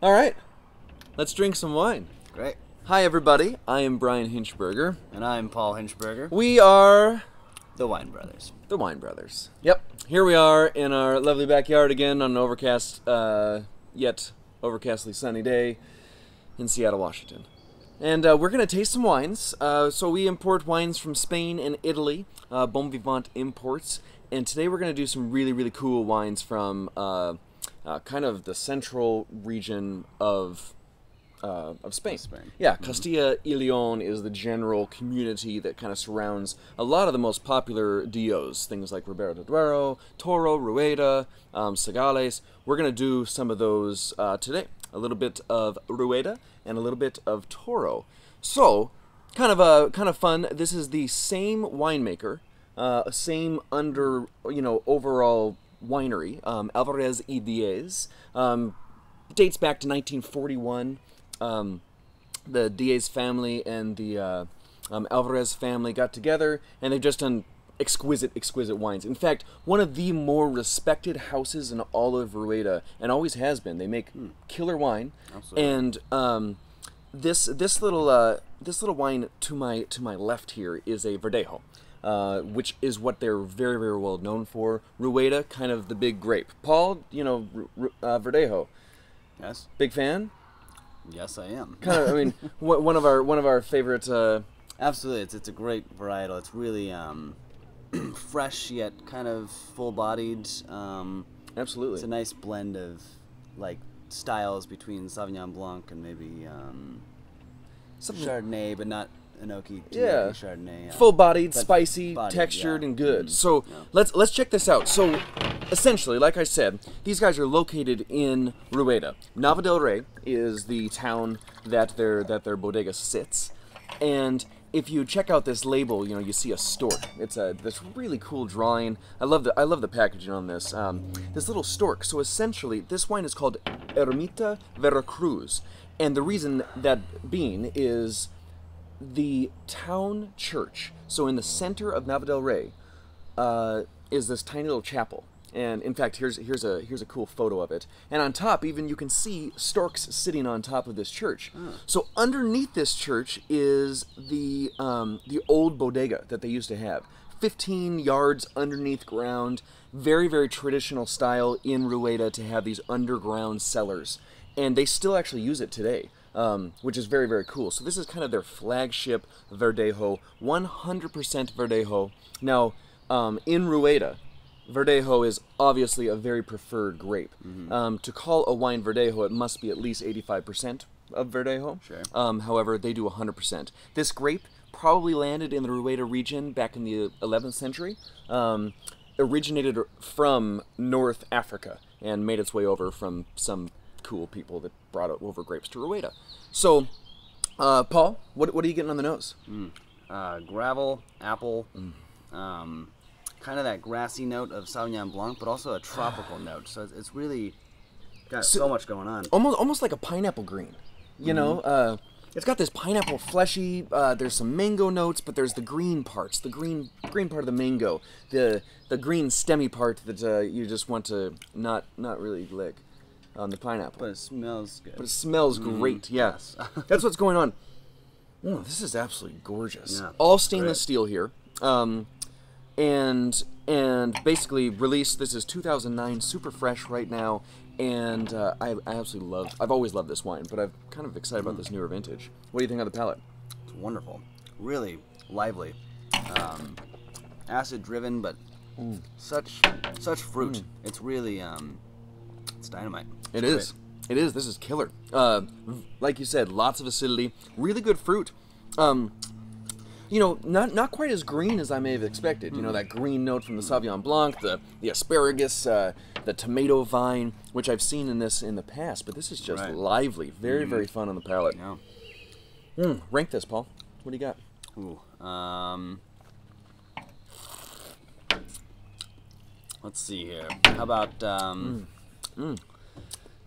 All right, let's drink some wine. Great. Hi, everybody. I am Bryan Hinschberger. And I'm Paul Hinschberger. We are The Wine Brothers. the Wine Brothers. Yep. Here we are in our lovely backyard again on an overcast, yet overcastly sunny day in Seattle, Washington. And we're going to taste some wines. So we import wines from Spain and Italy, Bon Vivant Imports. And today we're going to do some really, really cool wines from kind of the central region of Spain. Yeah, Castilla y León is the general community that kind of surrounds a lot of the most popular DOs, things like Ribera del Duero, Toro, Rueda, Sagales. We're going to do some of those today. A little bit of Rueda and a little bit of Toro. So, kind of fun. This is the same winemaker, same overall winery, Alvarez y Diez. Dates back to 1941. The Diez family and the Alvarez family got together, and they've just done exquisite wines. In fact, one of the more respected houses in all of Rueda, and always has been. They make killer wine. Absolutely. And this little wine to my left here is a Verdejo, which is what they're very, very well known for. Rueda, kind of the big grape. Paul, Verdejo. Yes. Big fan? Yes, I am. Kind of. I mean, one of our favorite. Absolutely, it's a great varietal. It's really fresh yet kind of full-bodied. Absolutely. It's a nice blend of like styles between Sauvignon Blanc and maybe Chardonnay, but not Enoki. Yeah. Chardonnay. Full-bodied, spicy, bodied, textured, yeah. and good. So let's check this out. So essentially, like I said, these guys are located in Rueda. Nava del Rey is the town that their bodega sits, and if you check out this label, you see a stork. It's this really cool drawing. I love the packaging on this. This little stork. So essentially, this wine is called Ermita Veracruz, and the reason that being is the town church. So in the center of Nava del Rey is this tiny little chapel. And in fact, here's a cool photo of it. And on top, even you can see storks sitting on top of this church. So underneath this church is the old bodega that they used to have. 15 yards underneath ground. Very, very traditional style in Rueda to have these underground cellars. And they still actually use it today, which is very, very cool. So this is kind of their flagship Verdejo, 100% Verdejo. Now, in Rueda, Verdejo is obviously a very preferred grape. To call a wine Verdejo, it must be at least 85% of Verdejo. Sure. However, they do 100%. This grape probably landed in the Rueda region back in the 11th century. Originated from North Africa and made its way over from some cool people that brought over grapes to Rueda. So, Paul, what are you getting on the nose? Gravel, apple, kind of that grassy note of Sauvignon Blanc, but also a tropical note. So it's really got so much going on. Almost like a pineapple green, It's got this pineapple fleshy. There's some mango notes, but there's the green parts, the green part of the mango, the green stemmy part that you just want to not really lick on the pineapple. But it smells good. But it smells great. Yes, that's what's going on. Oh, this is absolutely gorgeous. Yeah, all stainless steel here. And basically released. This is 2009, super fresh right now, and I absolutely love. I've always loved this wine, but I'm kind of excited about this newer vintage. What do you think of the palate? It's wonderful, really lively, acid driven, but such fruit. It's really it's dynamite. It is. This is killer. Like you said, lots of acidity, really good fruit. Not quite as green as I may have expected. That green note from the Sauvignon Blanc, the asparagus, the tomato vine, which I've seen in the past. But this is just lively, very, very fun on the palate. Yeah. Rank this, Paul. What do you got? Ooh. Let's see here. How about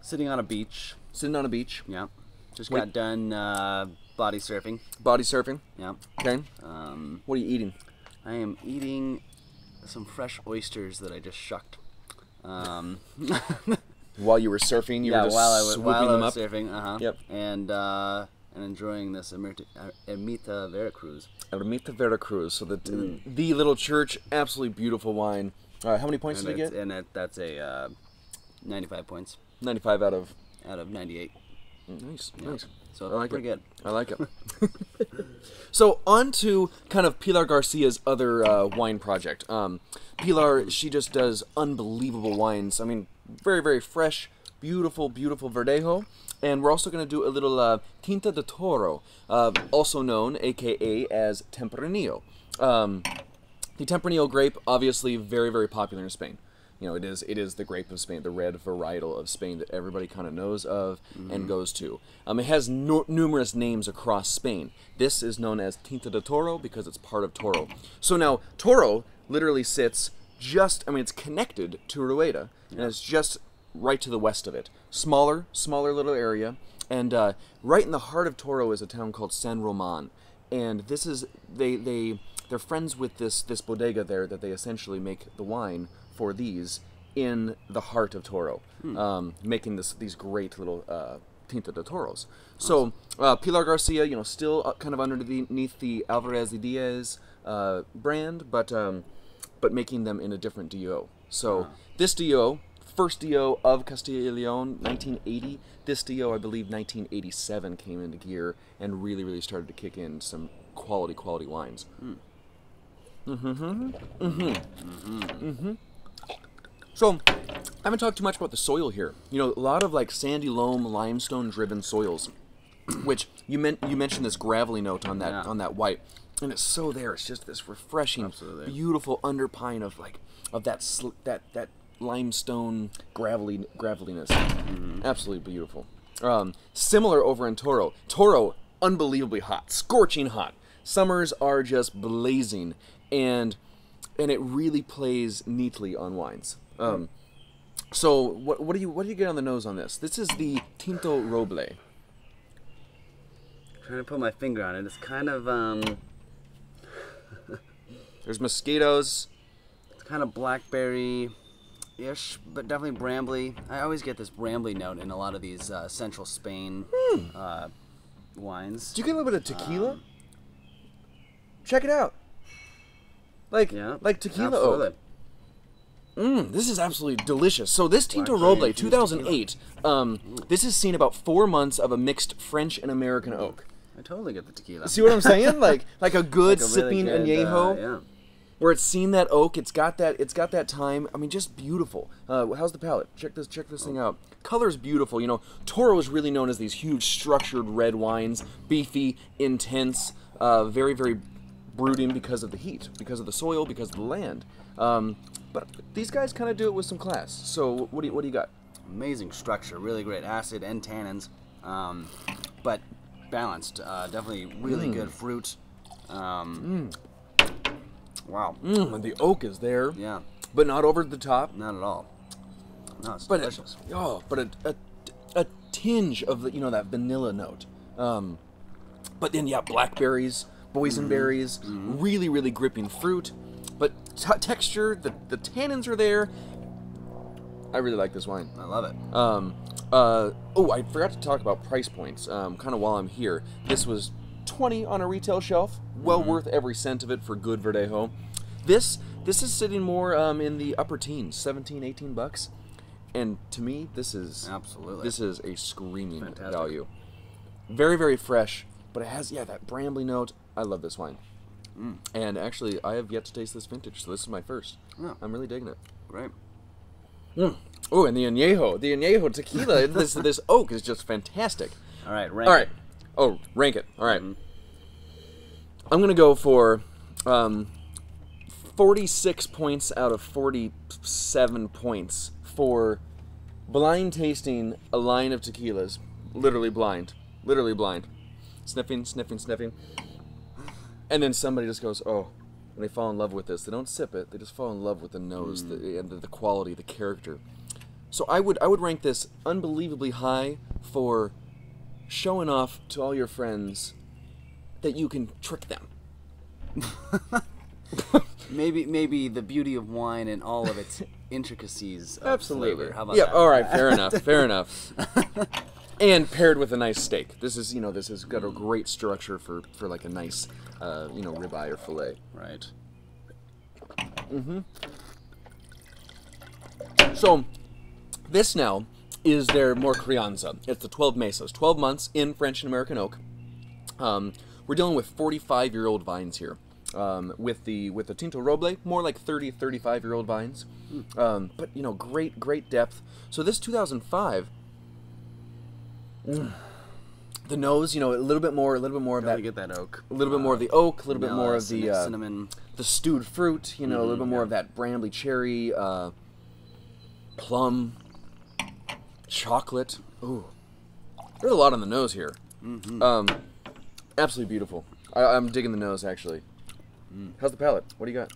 sitting on a beach? Sitting on a beach. Yeah. Just got done body surfing. Body surfing. Yeah. Okay. What are you eating? I am eating some fresh oysters that I just shucked. While you were surfing, you were just swooping them up. surfing, Yep. And enjoying this Ermita Veracruz. Ermita Veracruz. So the little church, absolutely beautiful wine. How many points did you get? And that's a 95 points. 95 out of 98. Nice, Yeah. nice. So I like pretty good. I like it. So on to kind of Pilar Garcia's other wine project. Pilar, she just does unbelievable wines. I mean, very, very fresh, beautiful, beautiful Verdejo. And we're also going to do a little Tinta de Toro, also known, a.k.a. as Tempranillo. The Tempranillo grape, obviously very, very popular in Spain. You know, it is the grape of Spain, the red varietal of Spain that everybody kind of knows of and goes to. It has numerous names across Spain. This is known as Tinta de Toro because it's part of Toro. So now, Toro literally sits just, I mean, it's connected to Rueda, and it's just right to the west of it. Smaller little area, and right in the heart of Toro is a town called San Roman, and this is, they're friends with this bodega there that they essentially make the wine for these in the heart of Toro, making these great little Tinta de Toros. So Pilar Garcia, you know, still kind of underneath the Alvarez y Diez brand, but making them in a different DO. So this DO, first DO of Castilla y Leon, 1980. This DO, I believe, 1987 came into gear and really, really started to kick in some quality wines. So, I haven't talked too much about the soil here. You know, a lot of like sandy loam, limestone-driven soils, which you mentioned this gravelly note on that white, and it's so there. It's just this refreshing, beautiful underpine of that limestone graveliness. Absolutely beautiful. Similar over in Toro. Toro, unbelievably hot, scorching hot. Summers are just blazing, and it really plays neatly on wines. So what do you get on the nose on this? This is the Tinto Roble. Trying to put my finger on it. It's kind of There's mosquitoes. It's kind of blackberry-ish, but definitely brambly. I always get this brambly note in a lot of these Central Spain wines. Do you get a little bit of tequila? Check it out. Like tequila oak. This is absolutely delicious. So this Tinto Roble, 2008, this has seen about 4 months of a mixed French and American oak. I totally get the tequila. See what I'm saying? like a good sipping really good, añejo, where it's seen that oak. It's got that time. I mean, just beautiful. How's the palate? Check this thing out. Color's beautiful. You know, Toro is really known as these huge structured red wines, beefy, intense, very, very brooding because of the heat, because of the soil, because of the land. But these guys kind of do it with some class. So what do you got? Amazing structure, really great acid and tannins, but balanced. Definitely really good fruit. Wow. And the oak is there. Yeah. But not over the top. Not at all. No, it's delicious. But a tinge of the, that vanilla note. But then blackberries, boysenberries, really, really gripping fruit. But texture, the tannins are there. I really like this wine. I love it. I forgot to talk about price points. Kind of while I'm here, this was $20 on a retail shelf. Well worth every cent of it for good Verdejo. This is sitting more in the upper teens, 17, 18 bucks. And to me, this is a screaming value. Very, very fresh, but it has that brambly note. I love this wine. And actually, I have yet to taste this vintage, so this is my first. Yeah. I'm really digging it. Great. Oh, and the añejo tequila, this oak is just fantastic. All right, rank it. Oh, rank it. All right. I'm going to go for 46 points out of 47 points for blind tasting a line of tequilas. Literally blind. Sniffing. And then somebody just goes, oh, and they fall in love with this. They don't sip it. They just fall in love with the nose, the quality, the character. So I would rank this unbelievably high for showing off to all your friends that you can trick them. maybe the beauty of wine and all of its intricacies of flavor. How about yeah, that? all right, fair enough, fair enough. And paired with a nice steak. This is got a great structure for like a nice, ribeye or fillet. Right. So, this now is their more Crianza. It's the 12 Mesas, 12 months in French and American oak. We're dealing with 45-year-old vines here. With the Tinto Roble, more like 30, 35-year-old vines. But great depth. So this 2005, the nose, a little bit more of that. Get that oak. A little bit more of the oak, a little bit more of the cinnamon, the stewed fruit. A little bit more of that brambly cherry, plum, chocolate. Ooh, there's a lot on the nose here. Absolutely beautiful. I'm digging the nose actually. How's the palate? What do you got?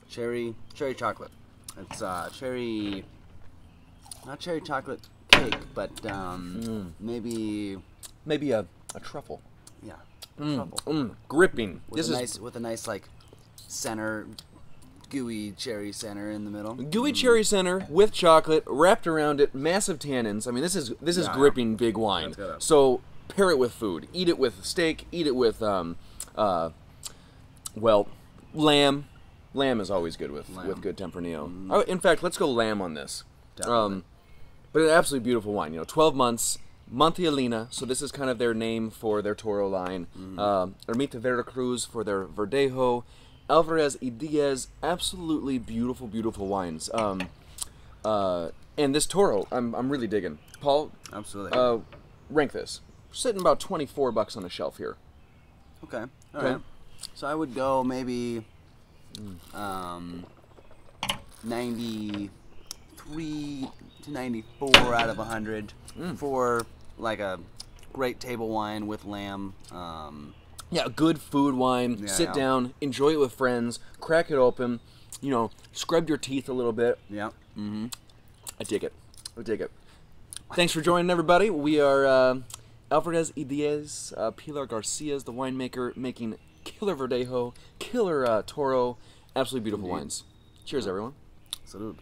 Cherry chocolate. It's cherry, not cherry chocolate cake, but maybe a truffle. Yeah, truffle. Gripping. With a nice like center, gooey cherry center in the middle. Gooey cherry center with chocolate wrapped around it, massive tannins. I mean, this is gripping big wine. So pair it with food. Eat it with steak. Eat it with lamb. Lamb is always good with good Tempranillo. In fact, let's go lamb on this. But an absolutely beautiful wine. 12 months, Montielina. So this is kind of their name for their Toro line. Ermita Veracruz for their Verdejo. Alvarez y Diez. Absolutely beautiful, beautiful wines. And this Toro, I'm really digging. Paul, absolutely. Rank this. We're sitting about $24 on a shelf here. Okay. All right. So I would go maybe 93 to 94 out of 100 for like a great table wine with lamb. Yeah, a good food wine. Sit down, enjoy it with friends, crack it open, scrub your teeth a little bit. Yeah. I dig it. Thanks for joining, everybody. We are Alvarez y Diez, Pilar Garcia is the winemaker, making killer Verdejo, killer Toro, absolutely beautiful wines. Cheers, everyone. Salud.